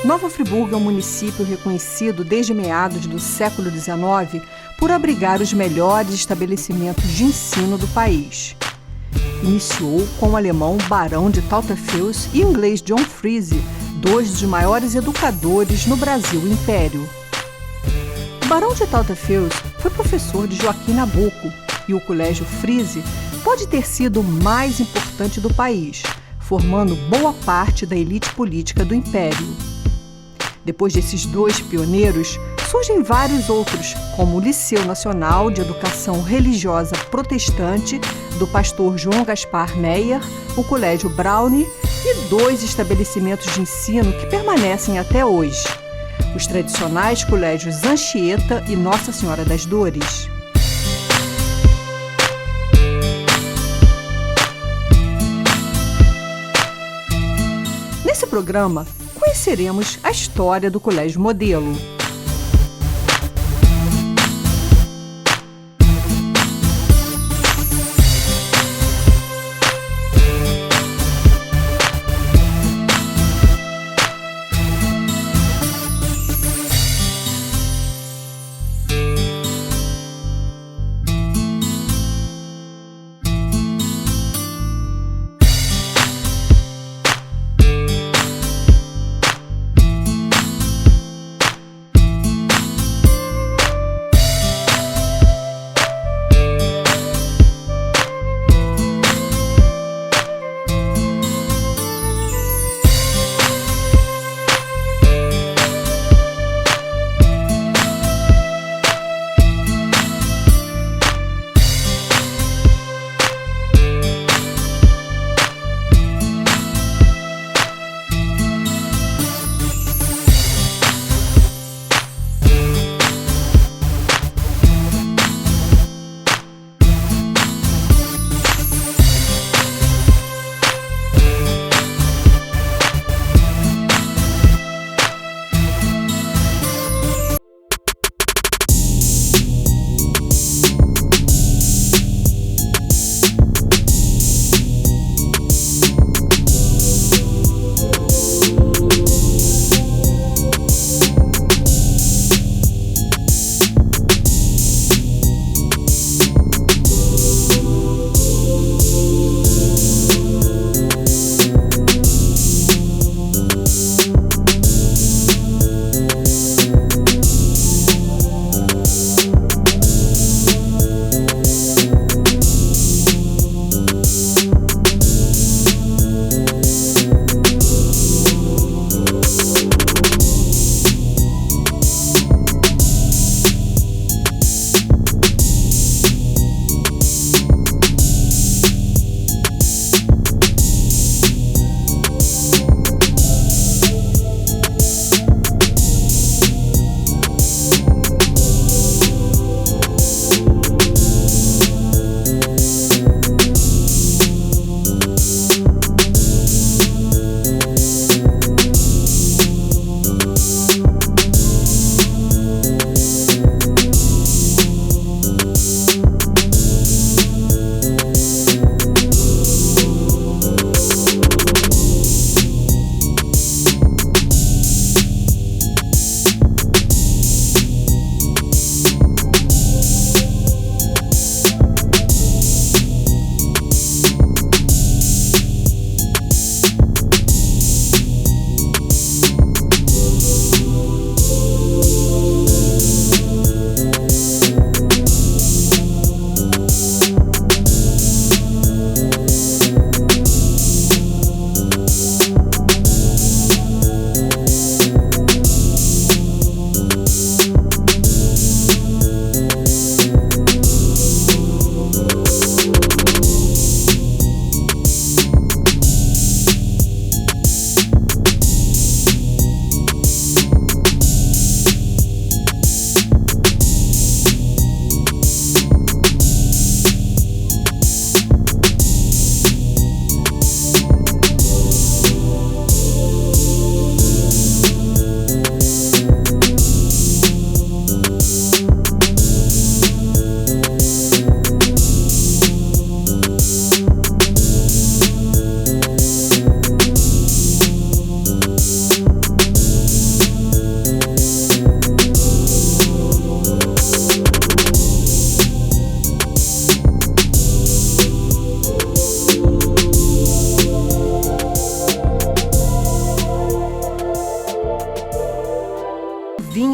Nova Friburgo é um município reconhecido desde meados do século XIX por abrigar os melhores estabelecimentos de ensino do país. Iniciou com o alemão Barão de Tauterfels e o inglês John Freese, dois dos maiores educadores no Brasil Império. O Barão de Tauterfels foi professor de Joaquim Nabuco e o Colégio Freese pode ter sido o mais importante do país, formando boa parte da elite política do Império. Depois desses dois pioneiros, surgem vários outros, como o Liceu Nacional de Educação Religiosa Protestante, do pastor João Gaspar Meyer, o Colégio Browne e dois estabelecimentos de ensino que permanecem até hoje, os tradicionais colégios Anchieta e Nossa Senhora das Dores. Nesse programa, conheceremos a história do Colégio Modelo.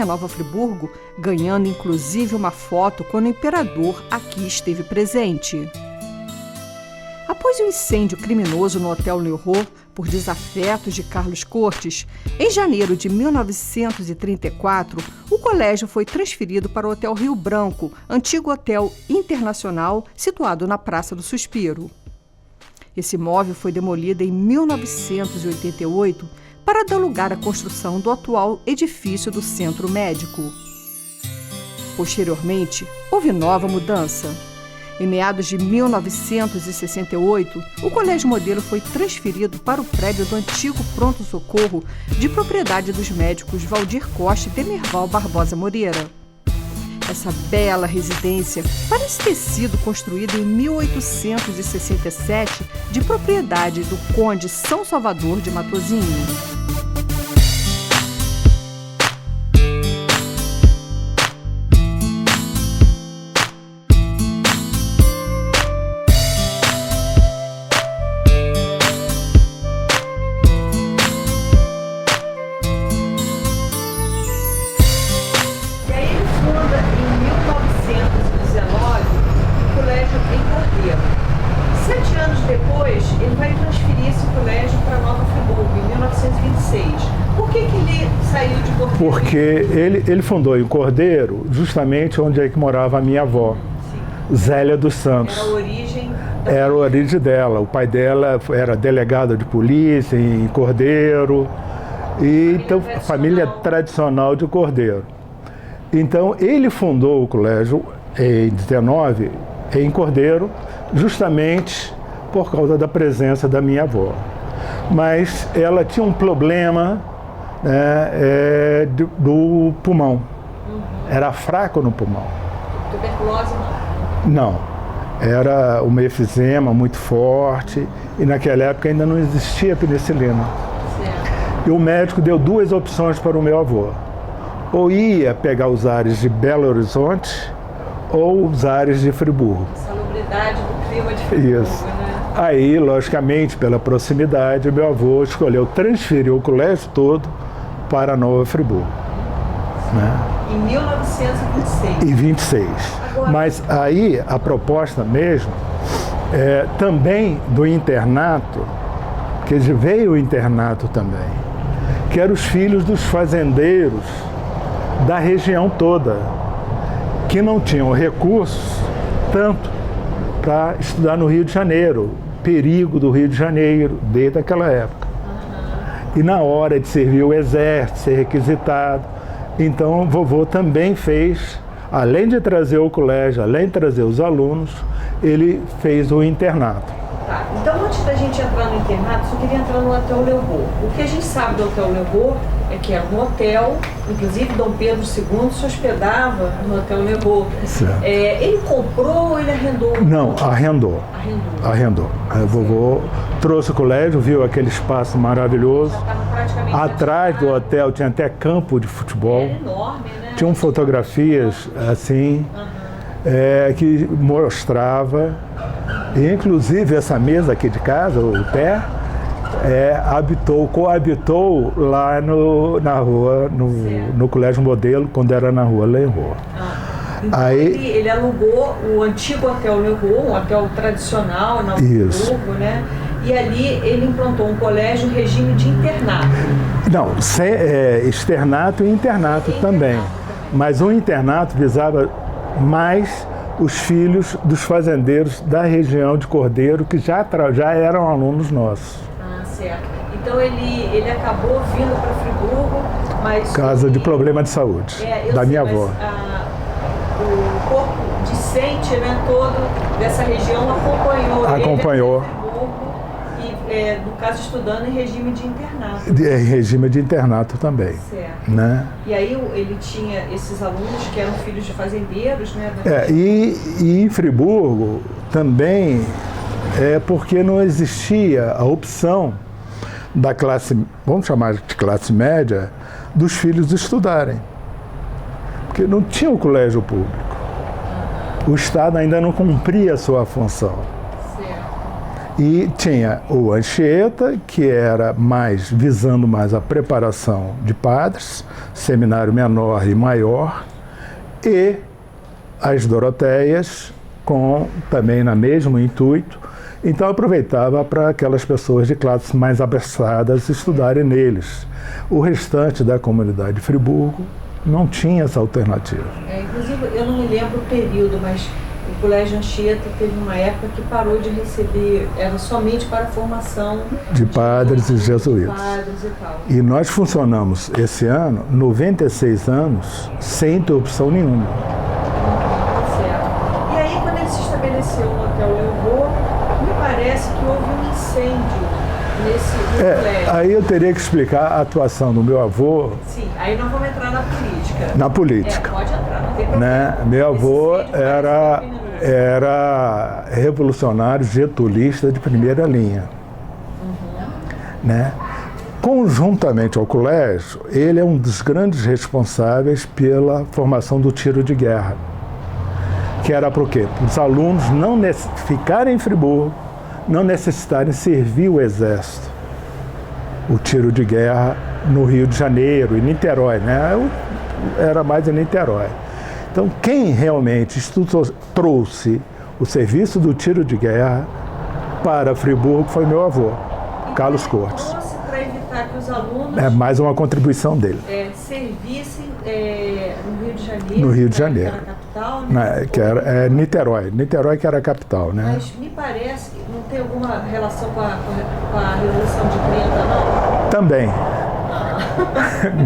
a Nova Friburgo, ganhando inclusive uma foto quando o imperador aqui esteve presente. Após o incêndio criminoso no Hotel Leroy, por desafetos de Carlos Cortes, em janeiro de 1934, o colégio foi transferido para o Hotel Rio Branco, antigo hotel internacional situado na Praça do Suspiro. Esse imóvel foi demolido em 1988 para dar lugar à construção do atual edifício do Centro Médico. Posteriormente, houve nova mudança. Em meados de 1968, o Colégio Modelo foi transferido para o prédio do antigo pronto-socorro de propriedade dos médicos Valdir Costa e Demerval Barbosa Moreira. Essa bela residência parece ter sido construída em 1867 de propriedade do Conde São Salvador de Matosinhos. Depois, ele vai transferir esse colégio para Nova Friburgo, em 1926. Por que ele saiu de Cordeiro? Porque ele fundou em Cordeiro, justamente onde é que morava a minha avó, sim, Zélia dos Santos. Era a origem dela. O pai dela era delegado de polícia em Cordeiro. Então, família tradicional de Cordeiro. Então, ele fundou o colégio em 19, em Cordeiro, justamente por causa da presença da minha avó. Mas ela tinha um problema, né, do pulmão. Era fraco no pulmão. Tuberculose não? Não. Era uma efizema muito forte e naquela época ainda não existia penicilina. Certo. E o médico deu duas opções para o meu avô. Ou ia pegar os ares de Belo Horizonte ou os ares de Friburgo. Salubridade do clima de Friburgo, isso, né? Aí, logicamente, pela proximidade, meu avô escolheu transferir o colégio todo para Nova Friburgo. Né? Em 1926. Em 26. Agora... Mas aí a proposta mesmo também do internato, que veio o internato também, que eram os filhos dos fazendeiros da região toda, que não tinham recursos tanto para estudar no Rio de Janeiro, perigo do Rio de Janeiro, desde aquela época. E na hora de servir o exército, ser requisitado, então vovô também fez, além de trazer o colégio, além de trazer os alunos, ele fez o internato. Tá, então antes da gente entrar no internato, só queria entrar no Hotel Leroy. O que a gente sabe do Hotel Leroy é que era um hotel, inclusive Dom Pedro II se hospedava no Hotel Leroy. Ele comprou ou ele arrendou? Não, arrendou. A vovô trouxe o colégio, viu aquele espaço maravilhoso. Atrás do hotel tinha até campo de futebol. Era enorme, né? Tinham fotografias assim, que mostrava. E, inclusive, essa mesa aqui de casa, o pé, coabitou lá na rua, no Colégio Modelo, quando era na rua Leroy. Então aí, ele alugou o antigo Hotel Leroy, um hotel tradicional na Friburgo, né? E ali ele implantou um colégio em regime de internato. Não, externato e internato também. Mas o internato visava mais os filhos dos fazendeiros da região de Cordeiro, que já eram alunos nossos. Ah, certo. Então ele acabou vindo para Friburgo, mas... Causa de problema de saúde, da minha avó. O corpo discente, né, todo dessa região acompanhou. E, no caso, estudando em regime de internato. Em regime de internato também. Certo. Né? E aí ele tinha esses alunos que eram filhos de fazendeiros, né? E em Friburgo também porque não existia a opção da classe, vamos chamar de classe média, dos filhos estudarem. Porque não tinha o colégio público. O Estado ainda não cumpria a sua função. Certo. E tinha o Anchieta, que era visando mais a preparação de padres, seminário menor e maior, e as Doroteias, também no mesmo intuito. Então aproveitava para aquelas pessoas de classes mais abastadas estudarem neles. O restante da comunidade de Friburgo não tinha essa alternativa. Inclusive, eu não me lembro o período, mas o Colégio Anchieta teve uma época que parou de receber, era somente para a formação de padres e jesuítas. Padres e tal. E nós funcionamos esse ano, 96 anos, sem interrupção nenhuma. Certo. E aí, quando ele se estabeleceu no Hotel Leovô, me parece que houve um incêndio nesse colégio. Aí eu teria que explicar a atuação do meu avô. Sim, aí nós vamos entrar na política. Na política. Pode entrar, não tem problema. Né? Meu avô era revolucionário getulista de primeira linha. Né? Conjuntamente ao colégio, ele é um dos grandes responsáveis pela formação do tiro de guerra. Que era para o quê? Para os alunos não ficarem em Friburgo, não necessitarem servir o exército. O tiro de guerra no Rio de Janeiro e Niterói, né? Era mais em Niterói. Então, quem realmente trouxe o serviço do tiro de guerra para Friburgo foi meu avô, Carlos Cortes. Trouxe para evitar que os alunos... É mais uma contribuição dele. Servissem no Rio de Janeiro. No Rio de Janeiro. Que era a capital, né? Que era Niterói. Niterói que era a capital, né? Mas me parece que não tem alguma relação com a Revolução de 30, não? Também.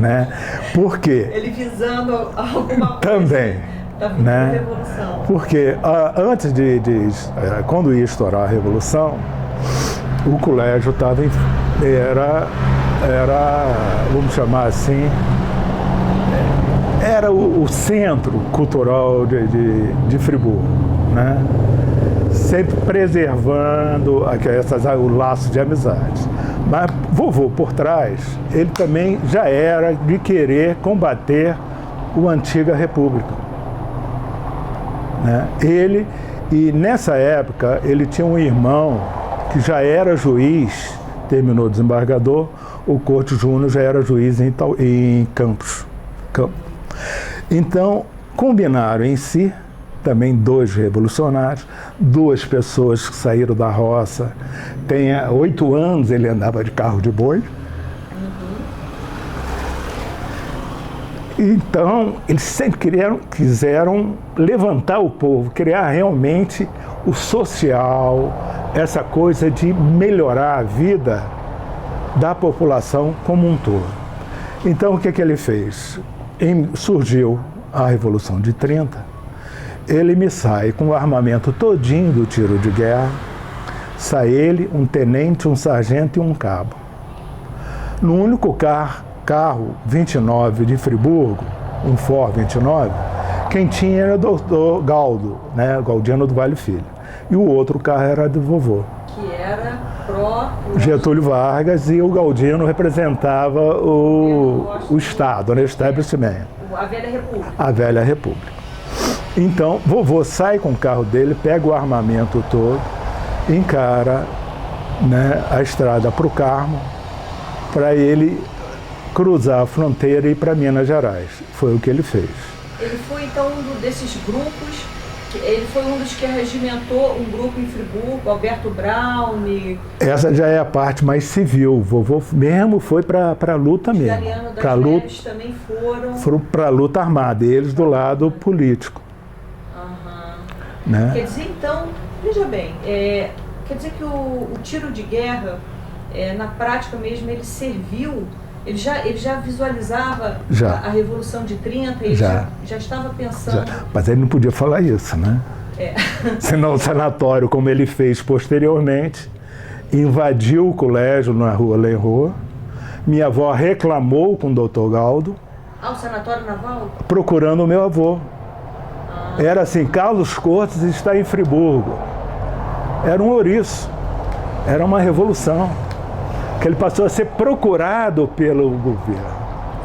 Né? Por quê? Ele visando alguma coisa. Também. Da né? Revolução. Porque antes quando ia estourar a Revolução, o colégio era, vamos chamar assim, era o centro cultural de Friburgo, né? Sempre preservando o laço de amizades. Mas vovô, por trás, ele também já era de querer combater a antiga República. Né? E nessa época, ele tinha um irmão que já era juiz, terminou desembargador, o Cortes Júnior já era juiz em Campos. Então, combinaram em si, também dois revolucionários, duas pessoas que saíram da roça. Tem 8 anos ele andava de carro de boi. Então, eles sempre quiseram levantar o povo, criar realmente o social, essa coisa de melhorar a vida da população como um todo. Então, o que ele fez? Surgiu a Revolução de 30, ele me sai com o armamento todinho do tiro de guerra, sai ele, um tenente, um sargento e um cabo. No único carro 29 de Friburgo, um Ford 29, quem tinha era o doutor Galdo, né, Galdiano do Vale Filho. E o outro carro era do vovô. Que era Getúlio Vargas, e o Galdino representava o Estado, né, o estabelecimento. A Velha República. A Velha República. Então, vovô sai com o carro dele, pega o armamento todo, encara, né, a estrada para o Carmo, para ele cruzar a fronteira e ir para Minas Gerais. Foi o que ele fez. Ele foi, então, um desses grupos, ele foi um dos que regimentou um grupo em Friburgo, Alberto Brown. Essa já é a parte mais civil. O vovô mesmo foi para a luta mesmo. Para a luta também foram para a luta armada, eles do lado político. Né? Quer dizer, então, veja bem, quer dizer que o tiro de guerra, na prática mesmo, ele serviu, ele já visualizava a Revolução de 30, ele já estava pensando... Mas ele não podia falar isso, né? Senão o sanatório, como ele fez posteriormente, invadiu o colégio na rua Lenrua, minha avó reclamou com o doutor Galdo. O sanatório naval? Procurando o meu avô. Era assim, Carlos Cortes está em Friburgo. Era um ouriço, era uma revolução, que ele passou a ser procurado pelo governo.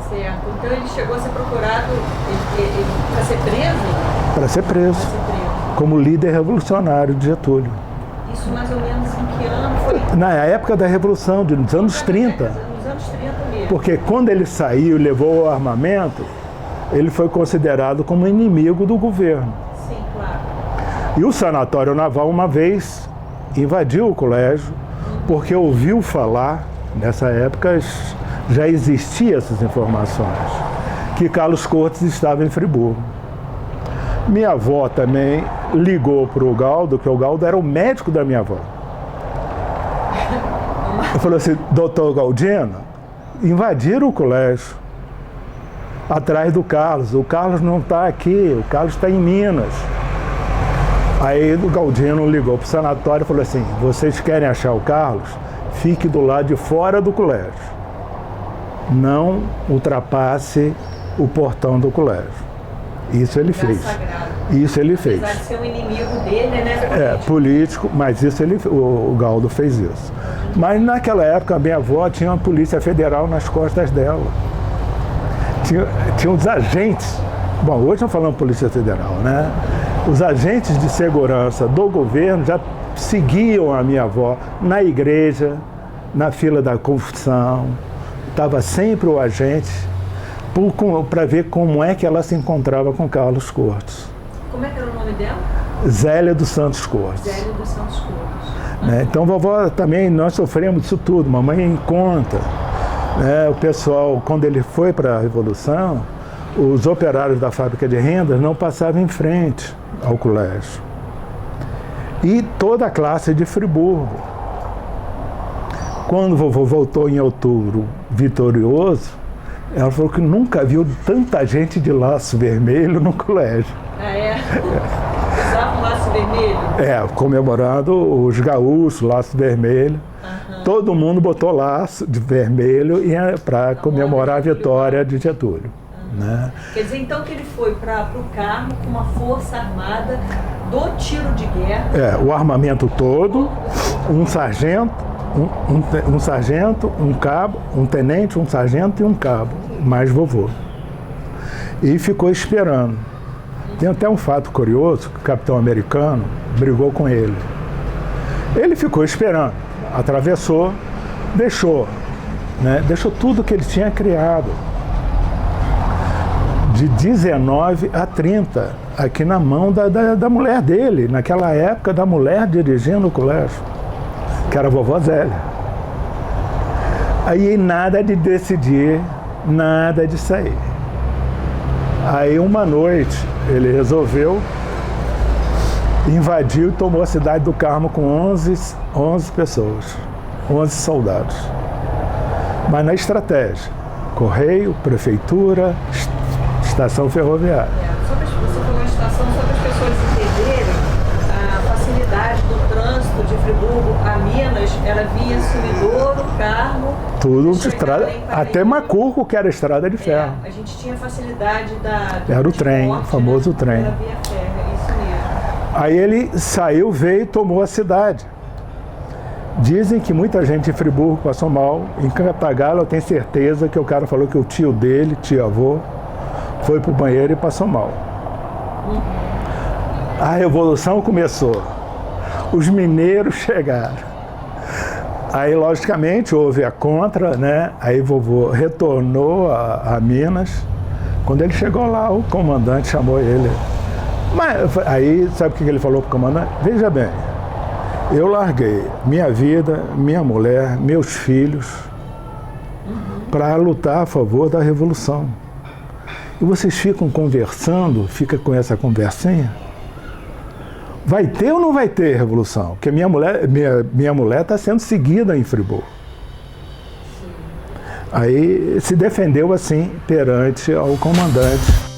Certo, então ele chegou a ser procurado para ser preso? Para ser preso, como líder revolucionário de Getúlio. Isso mais ou menos em que ano foi? Na época da Revolução, nos anos 30. Nos anos 30 mesmo. Porque quando ele saiu e levou o armamento, ele foi considerado como inimigo do governo. Sim, claro. E o Sanatório Naval, uma vez, invadiu o colégio, porque ouviu falar, nessa época já existiam essas informações, que Carlos Cortes estava em Friburgo. Minha avó também ligou para o Galdo, que o Galdo era o médico da minha avó. Falou assim, doutor Galdino, invadiram o colégio, atrás do Carlos. O Carlos não está aqui, o Carlos está em Minas. Aí o Galdino ligou para o sanatório e falou assim, vocês querem achar o Carlos? Fique do lado de fora do colégio. Não ultrapasse o portão do colégio. Isso ele fez. Isso ele fez. Apesar de ser um inimigo dele, né? Político, mas isso o Galdo fez isso. Mas naquela época a minha avó tinha uma polícia federal nas costas dela. Tinha os agentes, bom, hoje não falamos polícia federal, né? Os agentes de segurança do governo já seguiam a minha avó na igreja, na fila da confissão. Estava sempre o agente para ver como é que ela se encontrava com Carlos Cortes. Como é que era o nome dela? Zélia dos Santos Cortes. Zélia dos Santos Cortes. Né? Então, vovó também, nós sofremos disso tudo, mamãe conta. Né? O pessoal, quando ele foi para a Revolução, os operários da fábrica de rendas não passavam em frente ao colégio. E toda a classe de Friburgo. Quando vovô voltou em outubro vitorioso, ela falou que nunca viu tanta gente de laço vermelho no colégio. Ah, é? Usava um laço vermelho? Comemorando os gaúchos, laço vermelho. Uhum. Todo mundo botou laço de vermelho para comemorar a vitória de Getúlio. Uhum. Né? Quer dizer, então, que ele foi para o Carmo com uma força armada do tiro de guerra. O armamento todo, um sargento, um sargento, um cabo, um tenente, um sargento e um cabo, mais vovô. E ficou esperando. Tem até um fato curioso, que o capitão americano brigou com ele. Ele ficou esperando, atravessou, deixou tudo que ele tinha criado. De 19 a 30, aqui na mão da mulher dele, naquela época da mulher dirigindo o colégio, que era a vovó Zélia. Aí nada de decidir, nada de sair. Aí uma noite ele resolveu, invadiu e tomou a cidade do Carmo com 11 pessoas, 11 soldados. Mas na estratégia, correio, prefeitura, estação ferroviária. Você falou em estação, só para as pessoas entenderem, a facilidade do trânsito de Friburgo a Minas era via Sumidouro, Carmo... Tudo de estrada, até Macurgo, que era estrada de ferro. A gente tinha facilidade da... Era o trem, o famoso trem. Era via ferro, isso mesmo. Aí ele saiu, veio e tomou a cidade. Dizem que muita gente em Friburgo passou mal. Em Cantagalo eu tenho certeza que o cara falou que o tio dele, tio-avô, foi pro banheiro e passou mal. A Revolução começou. Os mineiros chegaram. Aí, logicamente, houve a contra, né? Aí vovô retornou a Minas. Quando ele chegou lá, o comandante chamou ele. Mas aí, sabe o que ele falou pro comandante? Veja bem, eu larguei minha vida, minha mulher, meus filhos, para lutar a favor da Revolução. E vocês ficam conversando, fica com essa conversinha? Vai ter ou não vai ter revolução? Porque minha mulher está sendo seguida em Friburgo. Aí se defendeu assim perante ao comandante.